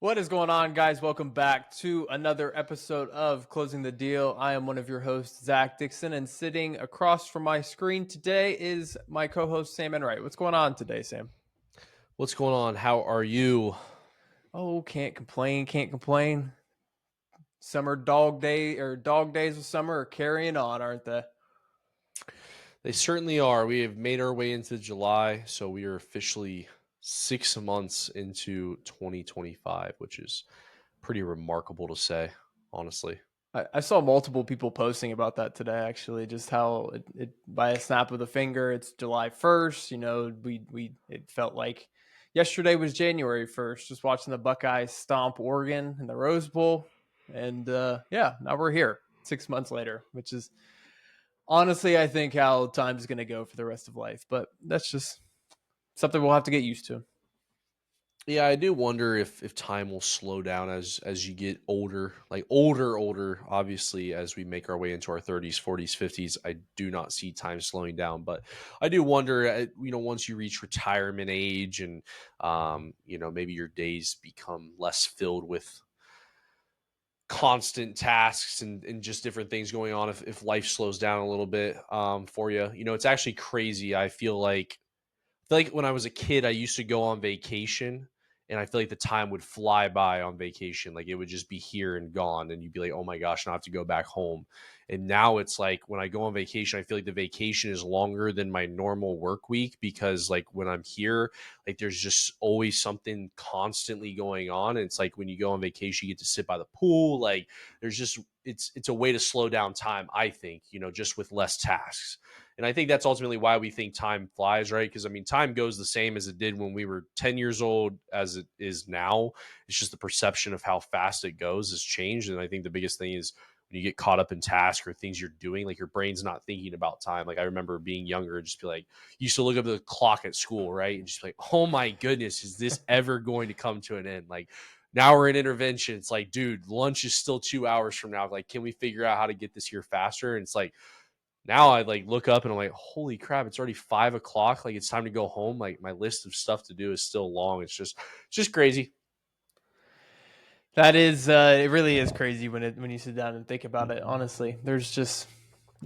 What is going on, guys? Welcome back to another episode of Closing the Deal. I am one of your hosts, Zach Dixon, and sitting across from my screen today is my co-host, Sam Enright. What's going on today, Sam? What's going on? How are you? Oh, can't complain, can't complain. Summer dog day or dog days of summer are carrying on, aren't they? They certainly are. We have made our way into July, so we are officially 6 months into 2025, which is pretty remarkable to say, honestly. I saw multiple people posting about that today. Actually, just how by a snap of the finger, it's July 1st. We it felt like yesterday was January 1st. Just watching the Buckeyes stomp Oregon in the Rose Bowl, and yeah, now we're here 6 months later, which is honestly, I think how time's going to go for the rest of life. But that's just something we'll have to get used to. Yeah, I do wonder if time will slow down as you get older, like older. Obviously, as we make our way into our 30s, 40s, 50s, I do not see time slowing down. But I do wonder, once you reach retirement age and maybe your days become less filled with constant tasks and just different things going on, if life slows down a little bit for you. It's actually crazy. I feel like when I was a kid, I used to go on vacation, and I feel like the time would fly by on vacation. Like it would just be here and gone, and you'd be like, "Oh my gosh, now I have to go back home." And now it's like when I go on vacation, I feel like the vacation is longer than my normal work week because, like, when I'm here, like there's just always something constantly going on. And it's like when you go on vacation, you get to sit by the pool. Like there's just it's a way to slow down time. I think just with less tasks. And I think that's ultimately why we think time flies, right? Because I mean, time goes the same as it did when we were 10 years old as it is now. It's just the perception of how fast it goes has changed. And I think the biggest thing is when you get caught up in tasks or things you're doing, like your brain's not thinking about time. Like I remember being younger, just be like, used to look up at the clock at school, right? And just be like, oh my goodness, is this ever going to come to an end? Like now we're in intervention. It's like, dude, lunch is still 2 hours from now. Like, can we figure out how to get this here faster? And it's like, now I like look up and I'm like, holy crap, it's already 5 o'clock. Like it's time to go home. Like my list of stuff to do is still long. It's just crazy. That is, it really is crazy when you sit down and think about it. Honestly, there's just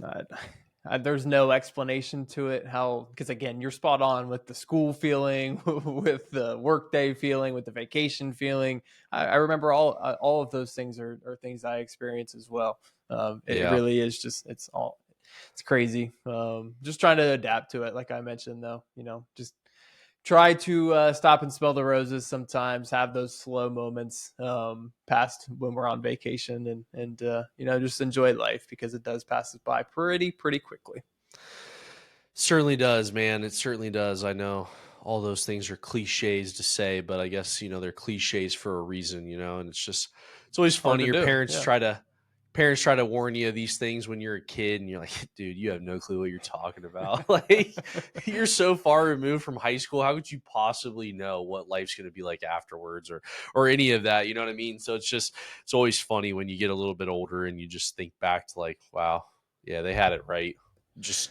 uh, there's no explanation to it. How because again, you're spot on with the school feeling, with the workday feeling, with the vacation feeling. I remember all of those things are things I experience as well. It Yeah. really is just it's crazy. Just trying to adapt to it, like I mentioned, though. Just try to stop and smell the roses sometimes, have those slow moments past when we're on vacation, and just enjoy life because it does pass us by pretty quickly. Certainly does, man. It certainly does. I know all those things are cliches to say, but I guess, they're cliches for a reason, and it's always Hard funny. to Your do. parents Yeah. try to warn you of these things when you're a kid and you're like, dude, you have no clue what you're talking about. Like you're so far removed from high school. How could you possibly know what life's going to be like afterwards or any of that? You know what I mean? So it's always funny when you get a little bit older and you just think back to like, wow, yeah, they had it right. Just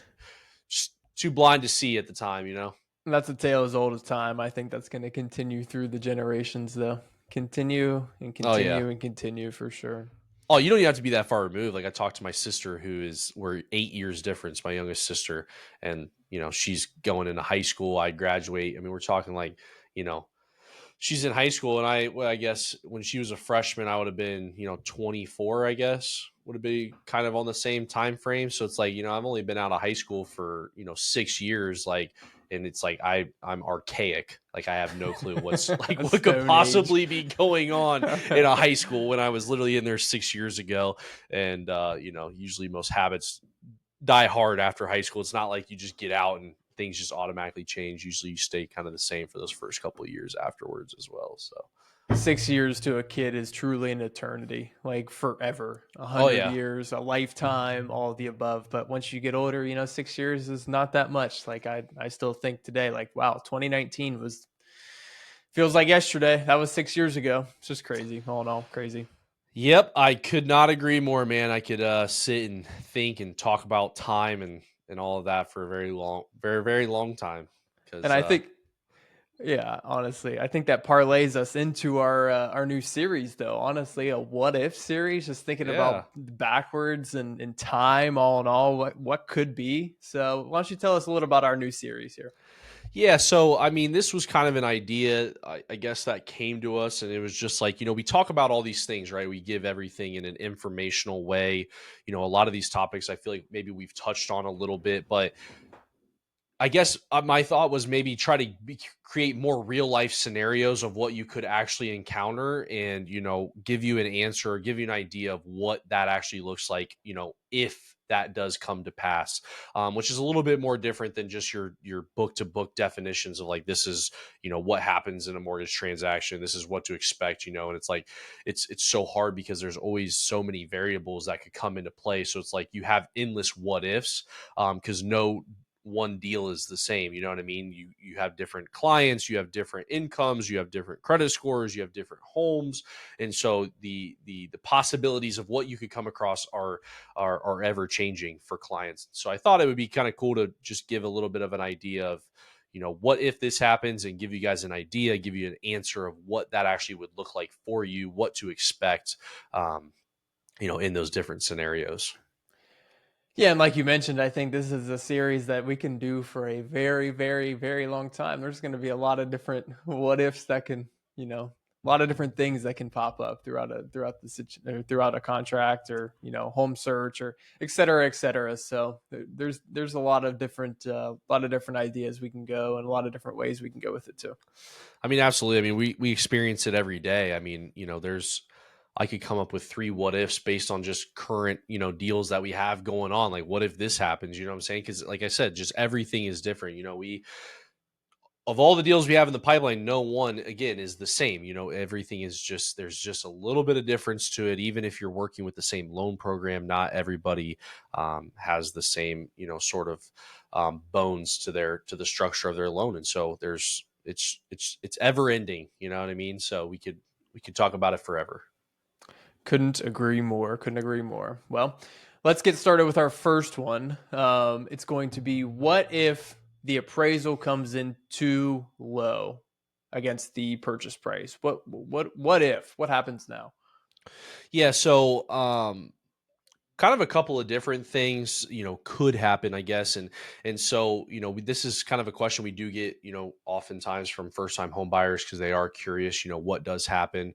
too blind to see at the time. And that's a tale as old as time. I think that's going to continue through the generations, though. Continue and Oh yeah. continue and continue for sure. Oh, you don't even have to be that far removed. Like I talked to my sister, we're 8 years difference, my youngest sister, and she's going into high school. I graduate. I mean, we're talking like, you know, she's in high school, and I guess when she was a freshman, I would have been 24. I guess would have been kind of on the same time frame. So it's like I've only been out of high school for 6 years, like, and it's like I'm archaic. Like I have no clue what's like what could Stone Age. possibly be going on in a high school when I was literally in there 6 years ago. And usually most habits die hard after high school. It's not like you just get out and things just automatically change. Usually you stay kind of the same for those first couple of years afterwards as well. So 6 years to a kid is truly an eternity, like forever. A oh hundred yeah. years, a lifetime, all of the above. But once you get older, 6 years is not that much. Like I still think today, like wow, 2019 was feels like yesterday. That was 6 years ago. It's just crazy. All in all, crazy. Yep, I could not agree more, man. I could sit and think and talk about time and all of that for a very long, very very long time. And Because I think Yeah, honestly, I think that parlays us into our new series, though. Honestly, a what if series, just thinking Yeah. about backwards and in time, all in all, what could be. So, why don't you tell us a little about our new series here? Yeah, so I mean, this was kind of an idea, I guess, that came to us, and it was just like, we talk about all these things, right? We give everything in an informational way. A lot of these topics, I feel like maybe we've touched on a little bit, but I guess my thought was maybe try to create more real life scenarios of what you could actually encounter, and give you an answer or give you an idea of what that actually looks like, if that does come to pass, which is a little bit more different than just your book to book definitions of like, this is what happens in a mortgage transaction, this is what to expect, and it's like it's so hard because there's always so many variables that could come into play, so it's like you have endless what ifs, because no one deal is the same. You know what I mean? You have different clients, you have different incomes, you have different credit scores, you have different homes, and so the possibilities of what you could come across are ever changing for clients. So I thought it would be kind of cool to just give a little bit of an idea of what if this happens, and give you guys an idea, give you an answer of what that actually would look like for you, what to expect, um, in those different scenarios. Yeah, and like you mentioned, I think this is a series that we can do for a very, very, very long time. There's going to be a lot of different what ifs that can, a lot of different things that can pop up throughout a contract, or home search, or et cetera, et cetera. So there's a lot of different ideas we can go, and a lot of different ways we can go with it too. I mean, absolutely. I mean, we experience it every day. I mean, there's I could come up with three what ifs based on just current, deals that we have going on. Like, what if this happens? You know what I'm saying? Because, like I said, just everything is different. We of all the deals we have in the pipeline, no one again is the same. Everything is just there's just a little bit of difference to it. Even if you're working with the same loan program, not everybody has the same, sort of bones to the structure of their loan, and so there's it's ever ending. You know what I mean? So we could talk about it forever. Couldn't agree more. Couldn't agree more. Well, let's get started with our first one. It's going to be, what if the appraisal comes in too low against the purchase price? What if? What happens now? Yeah. So kind of a couple of different things could happen, I guess, and so this is kind of a question we do get oftentimes from first time home buyers, because they are curious what does happen.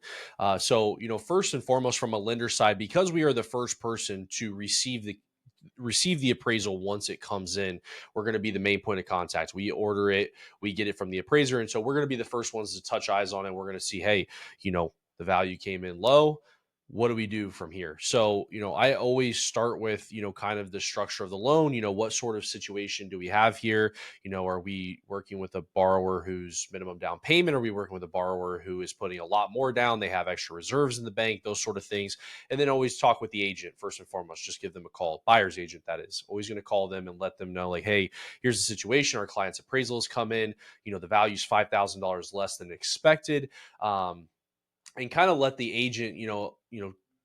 So first and foremost, from a lender side, because we are the first person to receive the appraisal once it comes in, we're going to be the main point of contact. We order it, we get it from the appraiser, and so we're going to be the first ones to touch eyes on it. We're going to see, hey, the value came in low, what do we do from here? So I always start with kind of the structure of the loan. What sort of situation do we have here? Are we working with a borrower whose minimum down payment? Are we working with a borrower who is putting a lot more down, they have extra reserves in the bank, those sort of things? And then always talk with the agent first and foremost. Just give them a call, buyer's agent, that is. Always going to call them and let them know, like, hey, here's the situation, our client's appraisal has come in, the value's $5,000 less than expected. And kind of let the agent,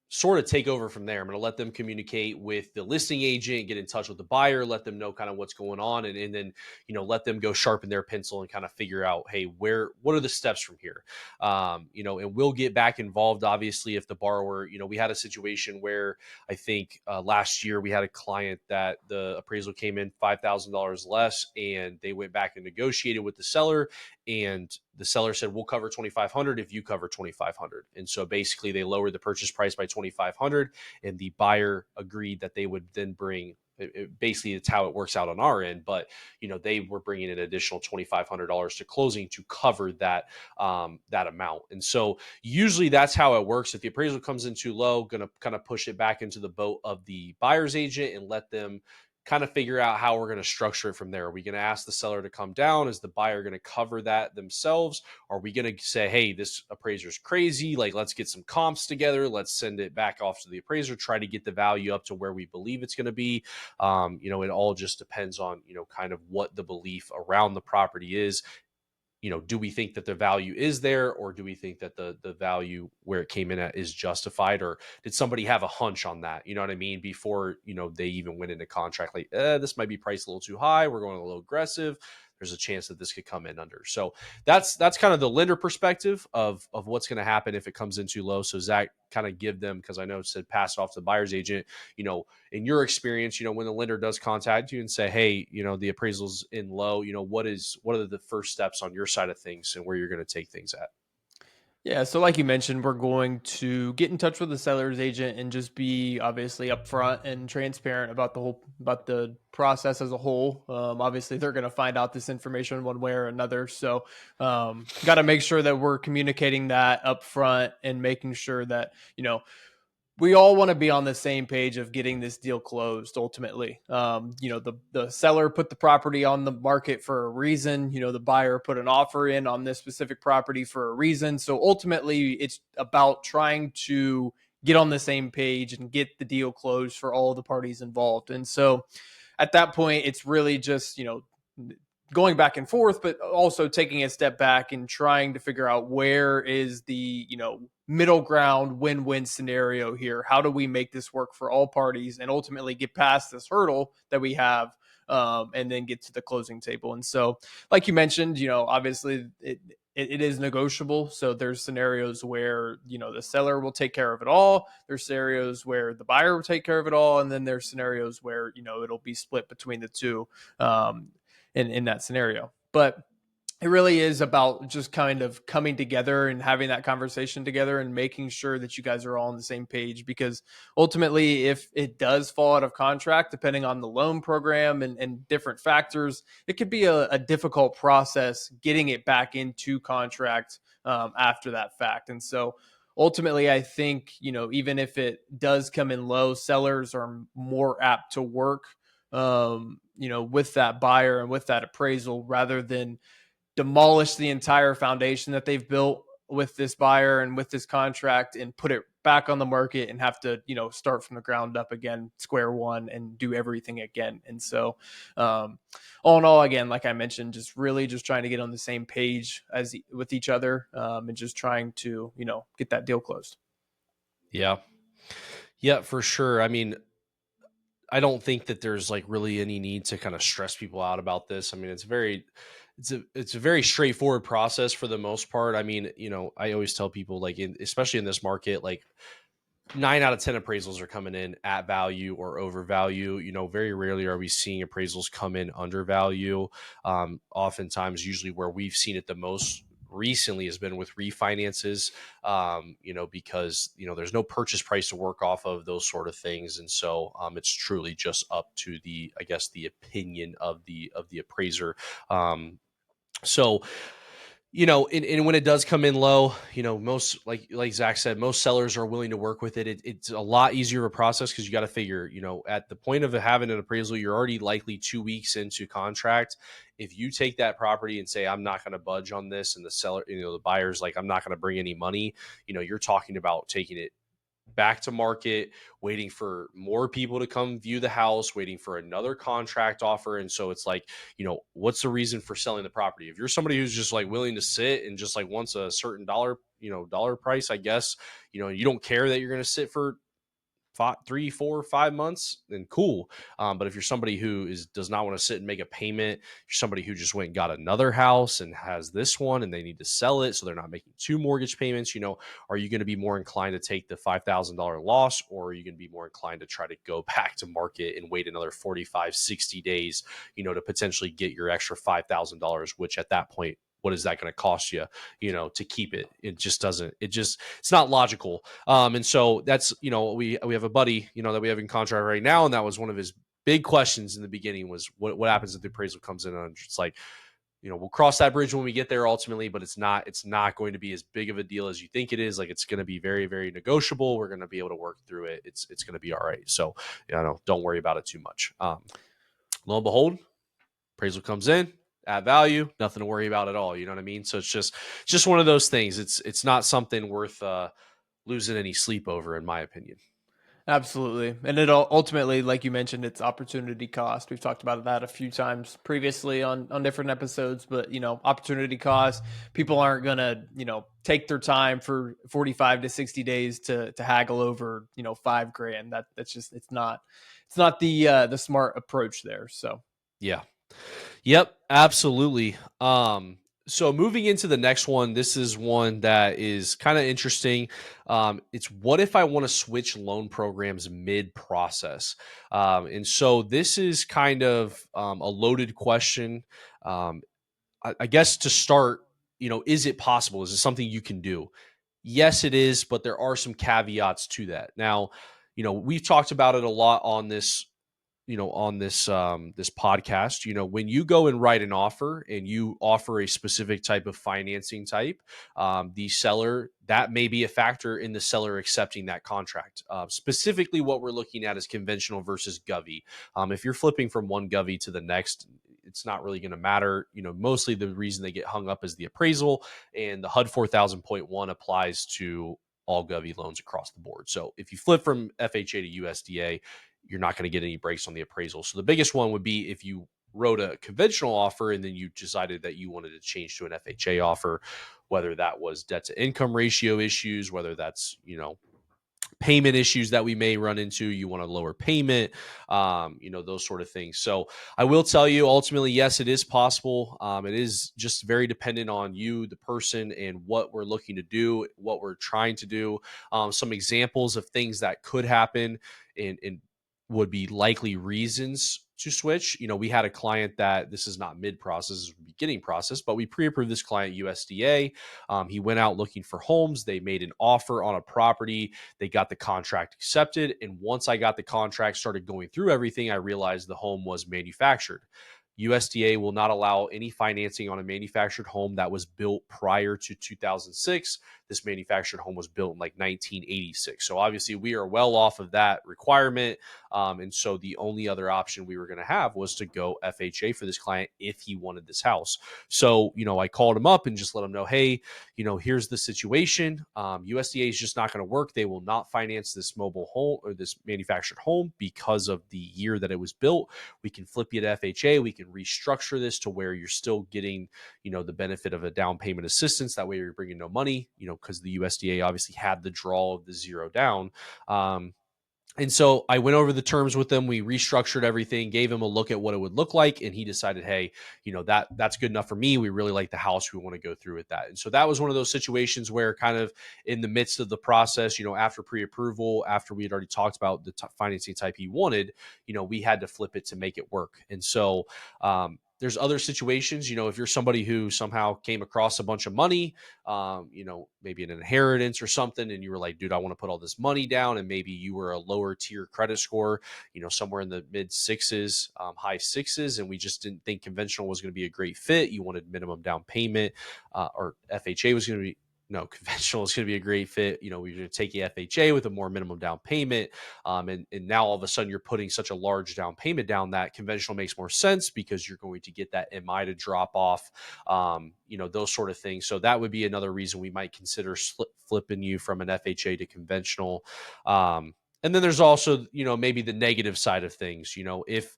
sort of take over from there. I'm going to let them communicate with the listing agent, get in touch with the buyer, let them know kind of what's going on, and then let them go sharpen their pencil and kind of figure out, hey, what are the steps from here? And we'll get back involved, obviously, if the borrower, we had a situation where I think last year we had a client that the appraisal came in $5,000 less, and they went back and negotiated with the seller, and the seller said, we'll cover 2,500 if you cover 2,500. And so basically they lowered the purchase price by 2,500, and the buyer agreed that they would then bring basically, it's how it works out on our end, but they were bringing an additional $2,500 to closing to cover that amount. And so usually that's how it works. If the appraisal comes in too low, going to kind of push it back into the boat of the buyer's agent and let them kind of figure out how we're going to structure it from there. Are we going to ask the seller to come down? Is the buyer going to cover that themselves? Are we going to say, hey, this appraiser's crazy, like, let's get some comps together, let's send it back off to the appraiser, try to get the value up to where we believe it's going to be? It all just depends on kind of what the belief around the property is. Do we think that the value is there, or do we think that the value where it came in at is justified, or did somebody have a hunch on that? You know what I mean? Before, they even went into contract, like, this might be priced a little too high, we're going a little aggressive. there's a chance that this could come in under. So that's kind of the lender perspective of what's going to happen if it comes in too low. So Zach, kind of give them, because I know it said pass it off to the buyer's agent. In your experience, when the lender does contact you and say, hey, the appraisal's in low, what are the first steps on your side of things and where you're going to take things at? Yeah, so like you mentioned, we're going to get in touch with the seller's agent and just be obviously upfront and transparent about the process as a whole. Obviously, they're going to find out this information one way or another, so got to make sure that we're communicating that upfront and making sure that we all want to be on the same page of getting this deal closed ultimately. The seller put the property on the market for a reason. The buyer put an offer in on this specific property for a reason. So ultimately, it's about trying to get on the same page and get the deal closed for all the parties involved. And so at that point, it's really just, going back and forth, but also taking a step back and trying to figure out where is the, middle ground win-win scenario here. How do we make this work for all parties and ultimately get past this hurdle that we have, and then get to the closing table? And so, like you mentioned, obviously it is negotiable. So there's scenarios where, the seller will take care of it all. There's scenarios where the buyer will take care of it all. And then there's scenarios where, it'll be split between the two. In that scenario. But it really is about just kind of coming together and having that conversation together and making sure that you guys are all on the same page, because ultimately, if it does fall out of contract, depending on the loan program and different factors, it could be a difficult process getting it back into contract after that fact. And so ultimately, I think, even if it does come in low, sellers are more apt to work with that buyer and with that appraisal, rather than demolish the entire foundation that they've built with this buyer and with this contract and put it back on the market and have to, start from the ground up again, square one, and do everything again. And so, all in all, again, like I mentioned, just really just trying to get on the same page as with each other, and just trying to, get that deal closed. Yeah. Yeah, for sure. I mean, I don't think that there's like really any need to kind of stress people out about this. I mean, it's a very straightforward process for the most part. I mean, I always tell people, like, especially in this market, like 9 out of 10 appraisals are coming in at value or over value. Very rarely are we seeing appraisals come in under value. Oftentimes, usually where we've seen it the most recently has been with refinances, because, there's no purchase price to work off of, those sort of things. And so it's truly just up to I guess, the opinion of the appraiser. So and when it does come in low, most, like Zach said, most sellers are willing to work with it. It's a lot easier of a process because you got to figure, at the point of having an appraisal, you're already likely 2 weeks into contract. If you take that property and say, I'm not going to budge on this, and the seller, the buyer's like, I'm not going to bring any money, you're talking about taking it back to market, waiting for more people to come view the house, waiting for another contract offer. And so it's like, what's the reason for selling the property? If you're somebody who's just like willing to sit and just like wants a certain dollar price, I guess, you don't care that you're going to sit for 3, 4, 5 months, then cool. But if you're somebody who does not want to sit and make a payment, you're somebody who just went and got another house and has this one and they need to sell it, so they're not making two mortgage payments. Are you going to be more inclined to take the $5,000 loss, or are you going to be more inclined to try to go back to market and wait another 45, 60 days, to potentially get your extra $5,000, which at that point, what is that going to cost you, to keep it? It's not logical. And so that's, we have a buddy, that we have in contract right now. And that was one of his big questions in the beginning was what happens if the appraisal comes in? And it's like, we'll cross that bridge when we get there ultimately, but it's not going to be as big of a deal as you think it is. Like, it's going to be very, very negotiable. We're going to be able to work through it. It's going to be all right. So, don't worry about it too much. Lo and behold, appraisal comes in at value, nothing to worry about at all. You know what I mean? So it's just one of those things. It's not something worth losing any sleep over, in my opinion. Absolutely. And it ultimately, like you mentioned, it's opportunity cost. We've talked about that a few times previously on different episodes, but opportunity cost, people aren't going to, take their time for 45 to 60 days to haggle over, $5,000. That's just, it's not the smart approach there. So Yeah. Yep, absolutely. So moving into the next one, this is one that is kind of interesting. It's what if I want to switch loan programs mid process? And so this is kind of a loaded question. Um, I guess to start, is it possible? Is it something you can do? Yes, it is, but there are some caveats to that. Now, we've talked about it a lot on this podcast. When you go and write an offer and you offer a specific type of financing type, the seller, that may be a factor in the seller accepting that contract. Specifically, what we're looking at is conventional versus govy. If you're flipping from one govy to the next, it's not really going to matter. Mostly the reason they get hung up is the appraisal, and the HUD 4000.1 applies to all govy loans across the board. So if you flip from FHA to USDA, you're not going to get any breaks on the appraisal. So the biggest one would be if you wrote a conventional offer and then you decided that you wanted to change to an FHA offer, whether that was debt to income ratio issues, whether that's, payment issues that we may run into, you want a lower payment, those sort of things. So I will tell you, ultimately, yes, it is possible. It is just very dependent on you, the person, and what we're looking to do, what we're trying to do. Some examples of things that could happen and would be likely reasons to switch. We had a client that, this is not mid process, this is beginning process, but we pre-approved this client USDA. He went out looking for homes. They made an offer on a property. They got the contract accepted. And once I got the contract, started going through everything, I realized the home was manufactured. USDA will not allow any financing on a manufactured home that was built prior to 2006. This manufactured home was built in like 1986. So obviously, we are well off of that requirement. And so the only other option we were going to have was to go FHA for this client if he wanted this house. So, I called him up and just let him know, hey, here's the situation. USDA is just not going to work. They will not finance this mobile home or this manufactured home because of the year that it was built. We can flip you to FHA. We can restructure this to where you're still getting, the benefit of a down payment assistance. That way you're bringing no money, because the USDA obviously had the draw of the zero down. And so I went over the terms with them. We restructured everything, gave him a look at what it would look like, and he decided, hey, that's good enough for me. We really like the house. We want to go through with that. And so that was one of those situations where, kind of in the midst of the process, after pre-approval, after we had already talked about the financing type he wanted, we had to flip it to make it work. And so there's other situations, if you're somebody who somehow came across a bunch of money, maybe an inheritance or something, and you were like, dude, I want to put all this money down, and maybe you were a lower tier credit score, somewhere in the mid sixes, high sixes, and we just didn't think conventional was going to be a great fit. You wanted minimum down payment, or FHA was going to be, no, conventional is going to be a great fit. We're going to take the FHA with a more minimum down payment. And now all of a sudden you're putting such a large down payment down that conventional makes more sense because you're going to get that MI to drop off, those sort of things. So that would be another reason we might consider flipping you from an FHA to conventional. And then there's also, maybe the negative side of things, if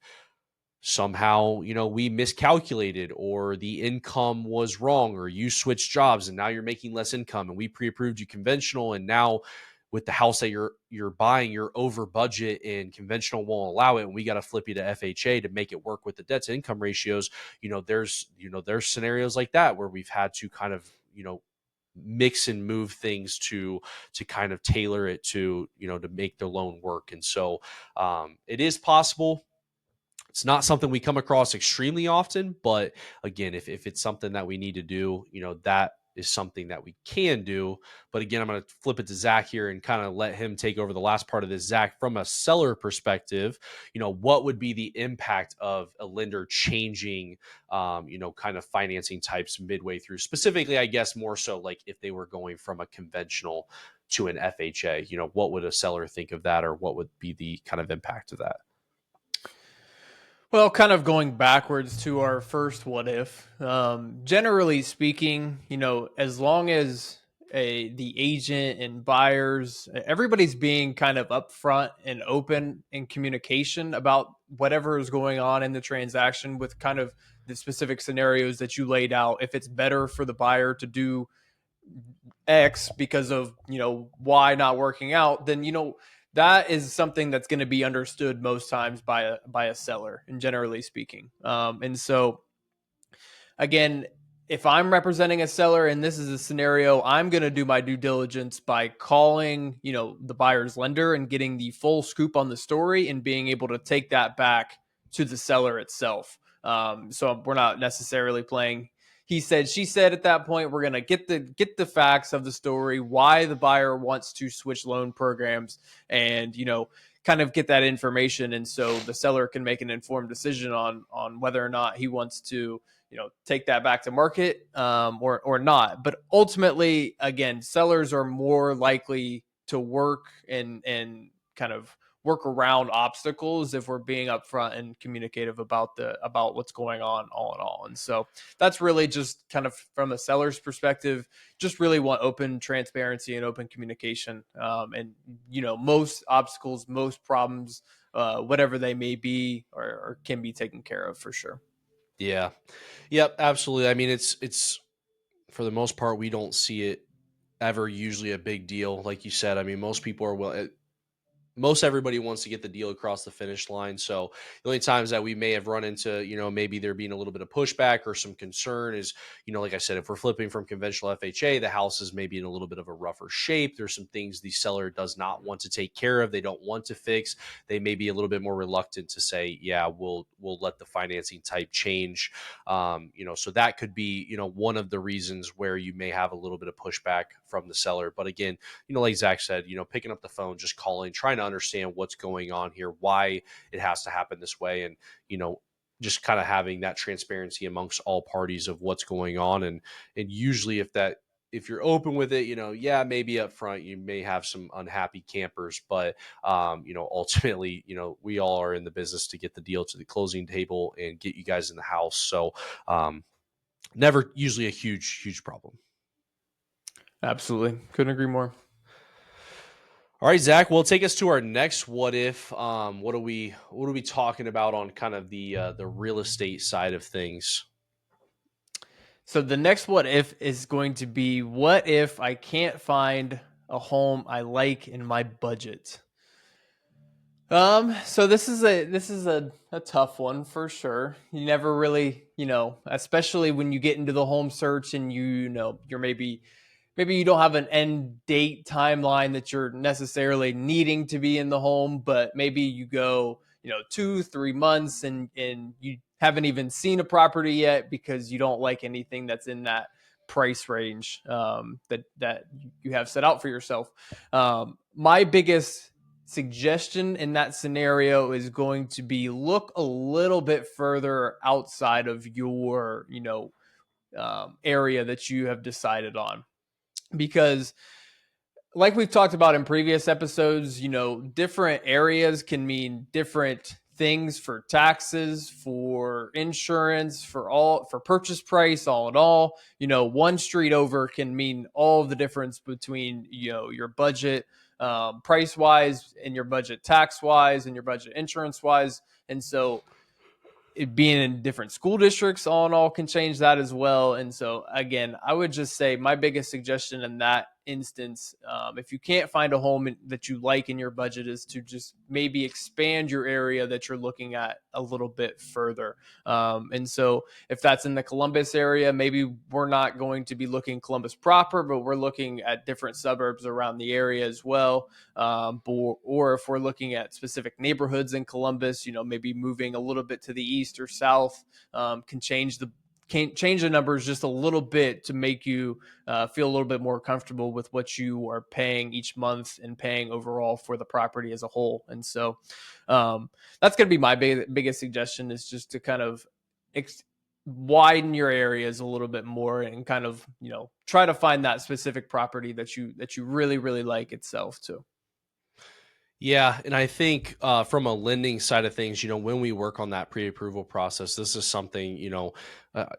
somehow we miscalculated, or the income was wrong, or you switched jobs and now you're making less income, and we pre-approved you conventional, and now with the house that you're buying, you're over budget and conventional won't allow it, and we got to flip you to FHA to make it work with the debt to income ratios. There's scenarios like that where we've had to kind of mix and move things to kind of tailor it to to make the loan work. And so it is possible. It's not something we come across extremely often, but again, if it's something that we need to do, that is something that we can do. But again, I'm going to flip it to Zach here and kind of let him take over the last part of this. Zach, from a seller perspective, what would be the impact of a lender changing, kind of financing types midway through? Specifically, I guess more so like if they were going from a conventional to an FHA, what would a seller think of that, or what would be the kind of impact of that? Well, kind of going backwards to our first what if, generally speaking, as long as the agent and buyers, everybody's being kind of upfront and open in communication about whatever is going on in the transaction with kind of the specific scenarios that you laid out. If it's better for the buyer to do X because of, Y not working out, then, that is something that's going to be understood most times by a seller, and generally speaking. And so again, if I'm representing a seller and this is a scenario, I'm going to do my due diligence by calling, the buyer's lender and getting the full scoop on the story and being able to take that back to the seller itself. So we're not necessarily playing he said, she said at that point. We're going to get the facts of the story, why the buyer wants to switch loan programs, and kind of get that information, and so the seller can make an informed decision on whether or not he wants to take that back to market, or not. But ultimately, again, sellers are more likely to work and kind of work around obstacles if we're being upfront and communicative about what's going on, all in all. And so that's really just kind of from a seller's perspective, just really want open transparency and open communication. And most obstacles, most problems, whatever they may be, or can be taken care of for sure. Yeah. Yep, absolutely. I mean, it's for the most part we don't see it ever usually a big deal, like you said. I mean, most people are most everybody wants to get the deal across the finish line. So the only times that we may have run into, maybe there being a little bit of pushback or some concern is, like I said, if we're flipping from conventional FHA, the house is maybe in a little bit of a rougher shape. There's some things the seller does not want to take care of. They don't want to fix. They may be a little bit more reluctant to say, yeah, we'll let the financing type change. So that could be, one of the reasons where you may have a little bit of pushback from the seller. But again, like Zach said, picking up the phone, just calling, trying to understand what's going on here, why it has to happen this way, and you know, just kind of having that transparency amongst all parties of what's going on. And usually, if you're open with it, yeah, maybe up front you may have some unhappy campers, but ultimately, we all are in the business to get the deal to the closing table and get you guys in the house. So, never usually a huge problem. Absolutely, couldn't agree more. All right, Zach. Well, take us to our next what if. What are we talking about on kind of the real estate side of things? So the next what if is going to be, what if I can't find a home I like in my budget? So this is a tough one for sure. You never really, especially when you get into the home search and you're maybe you don't have an end date timeline that you're necessarily needing to be in the home, but maybe you go, 2, 3 months and you haven't even seen a property yet because you don't like anything that's in that price range, that you have set out for yourself. My biggest suggestion in that scenario is going to be, look a little bit further outside of your area that you have decided on, because like we've talked about in previous episodes, different areas can mean different things for taxes, for insurance, for purchase price, all in all. One street over can mean all of the difference between, your budget, price wise, and your budget tax wise, and your budget insurance wise. And so it being in different school districts, all in all, can change that as well. And so again, I would just say my biggest suggestion in that instance, if you can't find a home that you like in your budget, is to just maybe expand your area that you're looking at a little bit further. And so if that's in the Columbus area, maybe we're not going to be looking Columbus proper, but we're looking at different suburbs around the area as well. Or if we're looking at specific neighborhoods in Columbus, maybe moving a little bit to the east or south, can change the numbers just a little bit to make you feel a little bit more comfortable with what you are paying each month and paying overall for the property as a whole. And so that's going to be my biggest suggestion, is just to kind of widen your areas a little bit more and kind of try to find that specific property that you really really like itself too. Yeah, and I think from a lending side of things, when we work on that pre-approval process, this is something,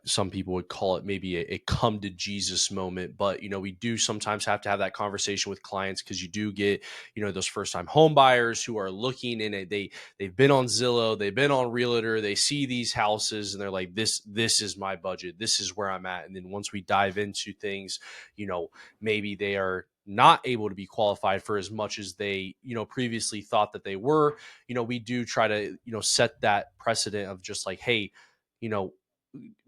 some people would call it maybe a come to Jesus moment, but we do sometimes have to have that conversation with clients, because you do get, those first-time home buyers who are looking in it. They've been on Zillow, they've been on Realtor, they see these houses and they're like, this is my budget, this is where I'm at. And then once we dive into things, maybe they are not able to be qualified for as much as they previously thought that they were. We do try to set that precedent of just like, hey, you know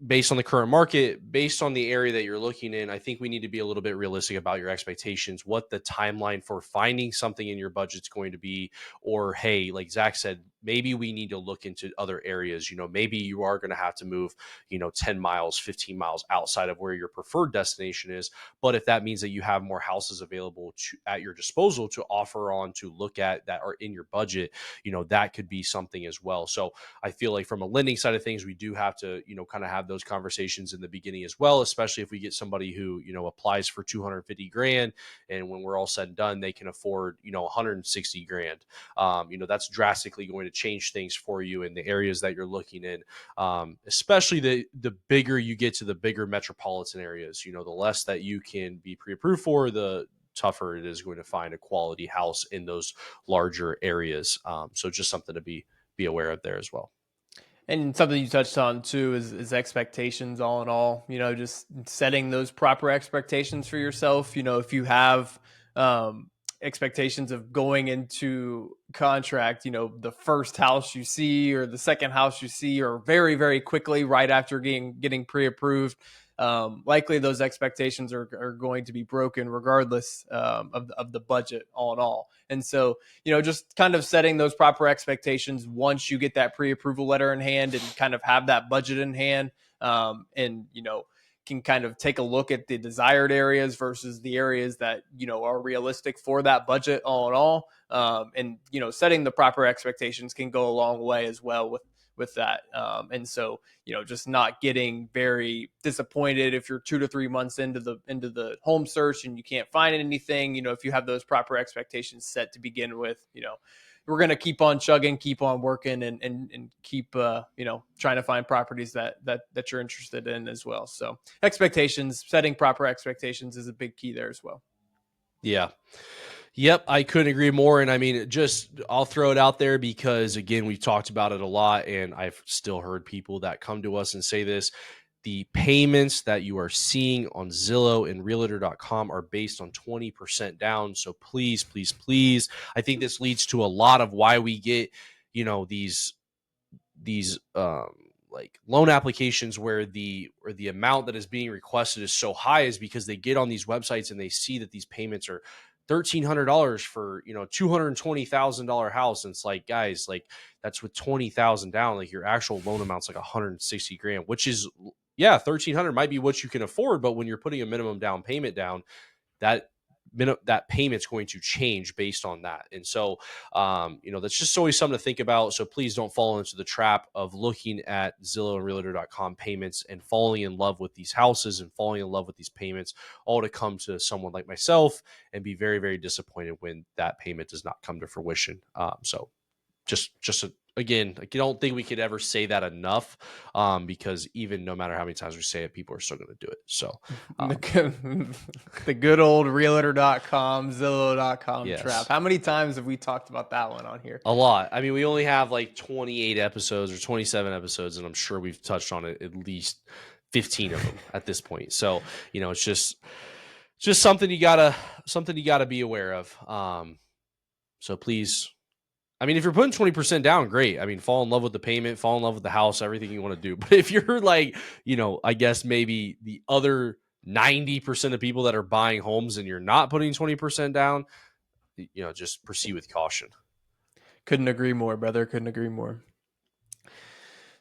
based on the current market, based on the area that you're looking in, I think we need to be a little bit realistic about your expectations, what the timeline for finding something in your budget's going to be. Or, hey, like Zach said, maybe we need to look into other areas. Maybe you are going to have to move, 10 miles, 15 miles outside of where your preferred destination is. But if that means that you have more houses available at your disposal to offer on, to look at, that are in your budget, that could be something as well. So I feel like from a lending side of things, we do have to, kind of have those conversations in the beginning as well, especially if we get somebody who, applies for 250 grand. And when we're all said and done, they can afford, 160 grand. That's drastically going to change things for you in the areas that you're looking in. Especially the bigger you get to the bigger metropolitan areas, the less that you can be pre-approved for, the tougher it is going to find a quality house in those larger areas. So just something to be aware of there as well. And something you touched on too is expectations all in all, just setting those proper expectations for yourself. If you have um, expectations of going into contract, the first house you see or the second house you see, or very, very quickly right after getting pre-approved, likely those expectations are going to be broken regardless of the budget all in all. And so, just kind of setting those proper expectations once you get that pre-approval letter in hand and kind of have that budget in hand, and can kind of take a look at the desired areas versus the areas that are realistic for that budget all in all. And setting the proper expectations can go a long way as well with that. And so, just not getting very disappointed if you're 2 to 3 months into the home search and you can't find anything. If you have those proper expectations set to begin with, we're going to keep on chugging, keep on working, and keep trying to find properties that you're interested in as well. So expectations, setting proper expectations is a big key there as well. Yeah. Yep, I couldn't agree more. And I mean, I'll throw it out there because, again, we've talked about it a lot, and I've still heard people that come to us and say this. The payments that you are seeing on Zillow and realtor.com are based on 20% down. So please, please, please. I think this leads to a lot of why we get, these like loan applications where the amount that is being requested is so high, is because they get on these websites and they see that these payments are $1,300 for $220,000 house. And it's like, guys, like, that's with 20,000 down. Like, your actual loan amount's like 160 grand, which is, yeah, 1,300 might be what you can afford, but when you're putting a minimum down payment down, that that payment's going to change based on that. And so, that's just always something to think about. So please don't fall into the trap of looking at Zillow and realtor.com payments and falling in love with these houses and falling in love with these payments, all to come to someone like myself and be very, very disappointed when that payment does not come to fruition. So again, like, I don't think we could ever say that enough, because even no matter how many times we say it, people are still going to do it. So, the, um, good, the good old realtor.com, Zillow.com trap. yes. How many times have we talked about that one on here? A lot. I mean, we only have like 28 episodes or 27 episodes, and I'm sure we've touched on it at least 15 of them at this point. So, it's just something you gotta be aware of. So please, I mean, if you're putting 20% down, great. I mean, fall in love with the payment, fall in love with the house, everything you want to do. But if you're like, I guess maybe the other 90% of people that are buying homes and you're not putting 20% down, just proceed with caution. Couldn't agree more, brother. Couldn't agree more.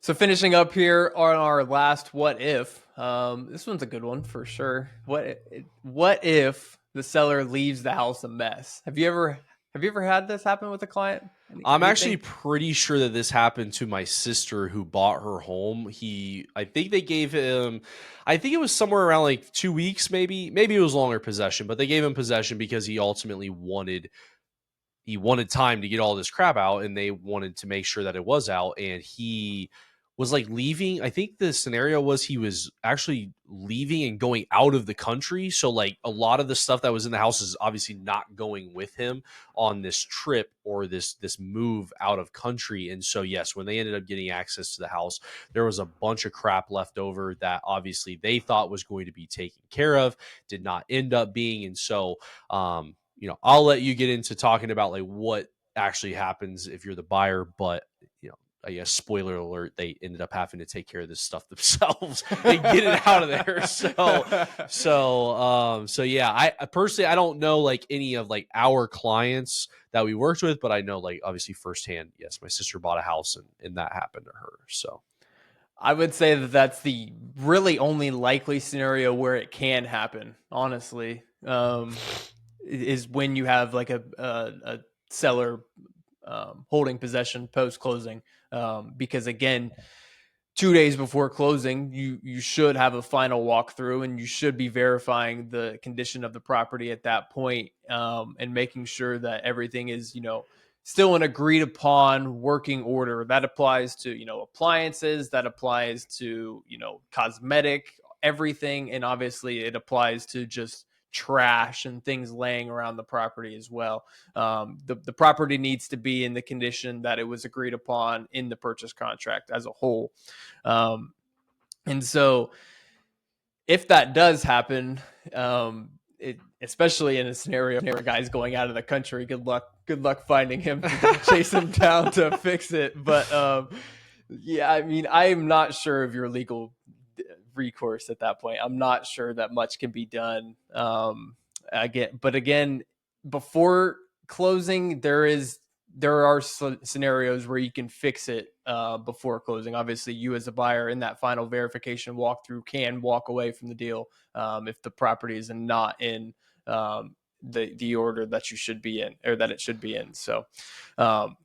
So finishing up here on our last what if. This one's a good one for sure. What if the seller leaves the house a mess? Have you ever had this happen with a client? I'm actually Anything? pretty sure that this happened to my sister who bought her home. I think they gave him, I think it was somewhere around like 2 weeks, maybe it was longer possession, but they gave him possession because he ultimately wanted time to get all this crap out, and they wanted to make sure that it was out. And he was like leaving. I think the scenario was he was actually leaving and going out of the country. So like a lot of the stuff that was in the house is obviously not going with him on this trip or this move out of country. And so yes, when they ended up getting access to the house, there was a bunch of crap left over that obviously they thought was going to be taken care of, did not end up being. And so I'll let you get into talking about like what actually happens if you're the buyer, but I guess spoiler alert, they ended up having to take care of this stuff themselves and get it out of there. So yeah, I personally I don't know like any of like our clients that we worked with, but I know like obviously firsthand, yes, my sister bought a house and that happened to her. So I would say that that's the really only likely scenario where it can happen. Honestly, is when you have like a seller holding possession post closing, because again, 2 days before closing, you should have a final walkthrough, and you should be verifying the condition of the property at that point, and making sure that everything is still an agreed upon working order. That applies to appliances, that applies to cosmetic everything, and obviously it applies to just trash and things laying around the property as well. The property needs to be in the condition that it was agreed upon in the purchase contract as a whole. um, and so if that does happen, especially in a scenario where a guy's going out of the country, good luck finding him to chase him down to fix it. But yeah, I mean, I'm not sure of your legal recourse at that point. I'm not sure that much can be done. Again, before closing, there are scenarios where you can fix it before closing. Obviously, you as a buyer in that final verification walkthrough can walk away from the deal if the property is not in the order that you should be in, or that it should be in. So um,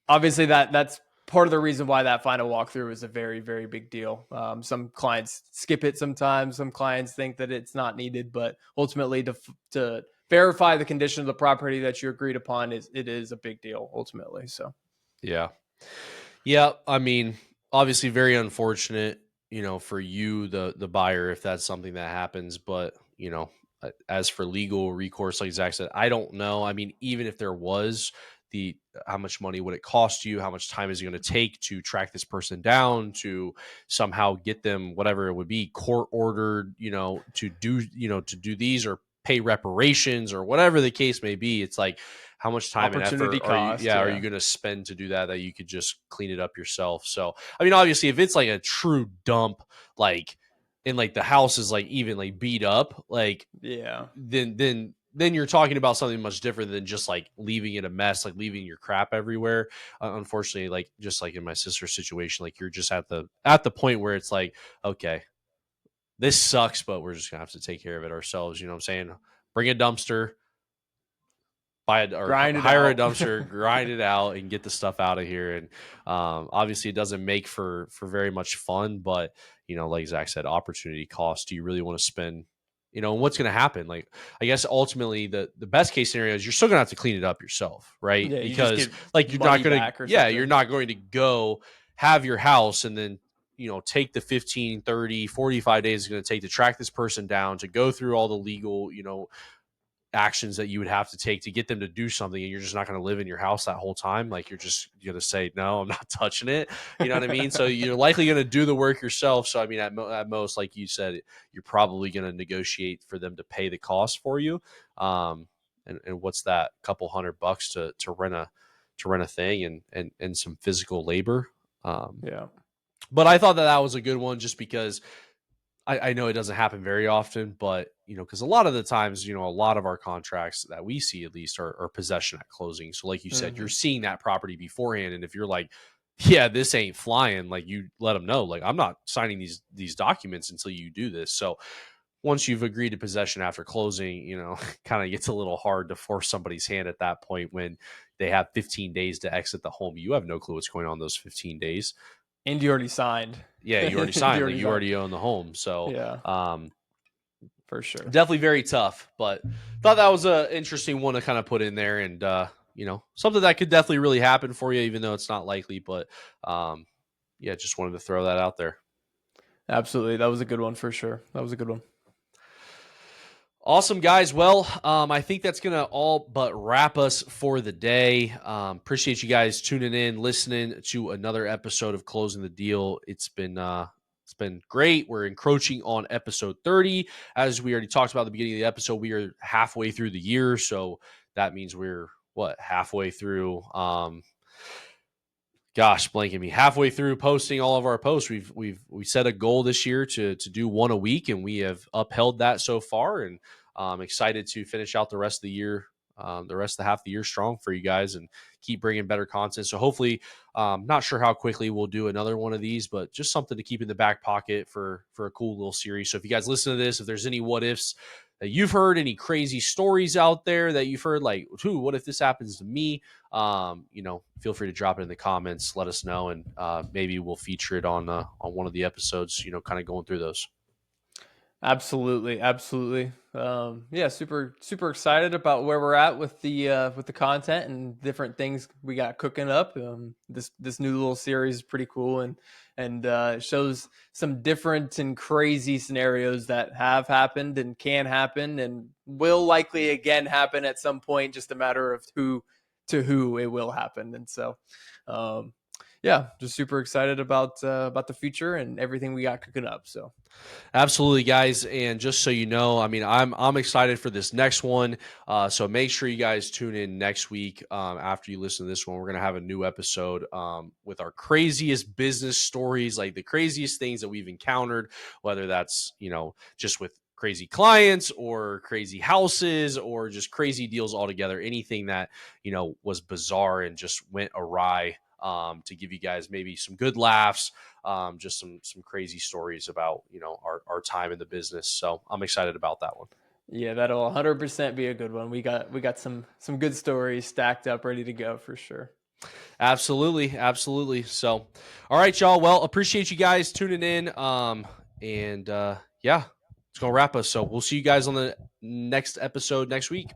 obviously that's part of the reason why that final walkthrough is a very, very big deal. Some clients skip it sometimes. Some clients think that it's not needed, but ultimately to verify the condition of the property that you agreed upon is a big deal ultimately. So yeah. Yeah, I mean, obviously very unfortunate, for you the buyer if that's something that happens, but, as for legal recourse like Zach said, I don't know. I mean, even if there was the how much money would it cost you? How much time is it going to take to track this person down to somehow get them whatever it would be court ordered, to do these or pay reparations or whatever the case may be. It's like how much time and opportunity effort are you cost, are you yeah. going to spend to do that you could just clean it up yourself. So I mean, obviously if it's like a true dump, like and like the house is like even like beat up, like Yeah. then you're talking about something much different than just like leaving it a mess, like leaving your crap everywhere. Unfortunately, like just like in my sister's situation, like you're just at the point where it's like, okay, this sucks, but we're just gonna have to take care of it ourselves. You know what I'm saying? Bring a dumpster, buy a, or Grind it hire a out. dumpster, grind it out, and get the stuff out of here. And obviously, it doesn't make for very much fun. But like Zach said, opportunity cost. Do you really want to spend? What's going to happen? Like, I guess ultimately, the best case scenario is you're still going to have to clean it up yourself, right? Yeah, you just Because get like you're not money going to, back or yeah, you're something. not going to go have your house and then take the 15, 30, 45 days it's going to take to track this person down, to go through all the legal actions that you would have to take to get them to do something, and you're just not going to live in your house that whole time. Like you're just going to say no, I'm not touching it. You know what I mean? So you're likely going to do the work yourself. So I mean, at most, like you said, you're probably going to negotiate for them to pay the cost for you. And what's that, couple $100 to rent a thing and some physical labor. Yeah. But I thought that was a good one just because I know it doesn't happen very often, but because a lot of the times, a lot of our contracts that we see at least are possession at closing. So, like you said, you're Hmm. seeing that property beforehand, and if you're like, "Yeah, this ain't flying," like you let them know, like I'm not signing these documents until you do this. So, once you've agreed to possession after closing, kind of gets a little hard to force somebody's hand at that point when they have 15 days to exit the home. You have no clue what's going on those 15 days. And you already signed. Yeah, you already You signed, like already you signed. already own the home. So, Yeah, um, for sure. definitely very tough, but thought that was a interesting one to kind of put in there, and something that could definitely really happen for you, even though it's not likely. But yeah, just wanted to throw that out there. Absolutely. That was a good one for sure. That was a good one. Awesome, guys. Well, I think that's going to all but wrap us for the day. Appreciate you guys tuning in, listening to another episode of Closing the Deal. It's been great. We're encroaching on episode 30. As we already talked about at the beginning of the episode, we are halfway through the year. So that means we're halfway through Gosh, blanking me. Halfway through posting all of our posts, we set a goal this year to do one a week, and we have upheld that so far. And excited to finish out the rest of the year, the rest of the half of the year strong for you guys, and keep bringing better content. So hopefully, not sure how quickly we'll do another one of these, but just something to keep in the back pocket for a cool little series. So if you guys listen to this, if there's any what ifs that you've heard, any crazy stories out there that you've heard, like, "Ooh, what if this happens to me?" Feel free to drop it in the comments. Let us know, and maybe we'll feature it on one of the episodes. Kind of going through those. Absolutely, absolutely. Yeah, super super excited about where we're at with the content and different things we got cooking up. This new little series is pretty cool, and shows some different and crazy scenarios that have happened and can happen and will likely again happen at some point. Just a matter of who it will happen. And so, um, yeah, just super excited about the future and everything we got cooking up. So. Absolutely, guys. And just so you know, I mean, I'm excited for this next one. So make sure you guys tune in next week. After you listen to this one, we're gonna have a new episode with our craziest business stories, like the craziest things that we've encountered, whether that's just with crazy clients or crazy houses or just crazy deals altogether. Anything that was bizarre and just went awry. To give you guys maybe some good laughs, just some crazy stories about our time in the business. So I'm excited about that one. Yeah, that'll 100% be a good one. We got some good stories stacked up, ready to go for sure. Absolutely, absolutely. So, all right, y'all. Well, appreciate you guys tuning in. And yeah, it's gonna wrap us. So we'll see you guys on the next episode next week.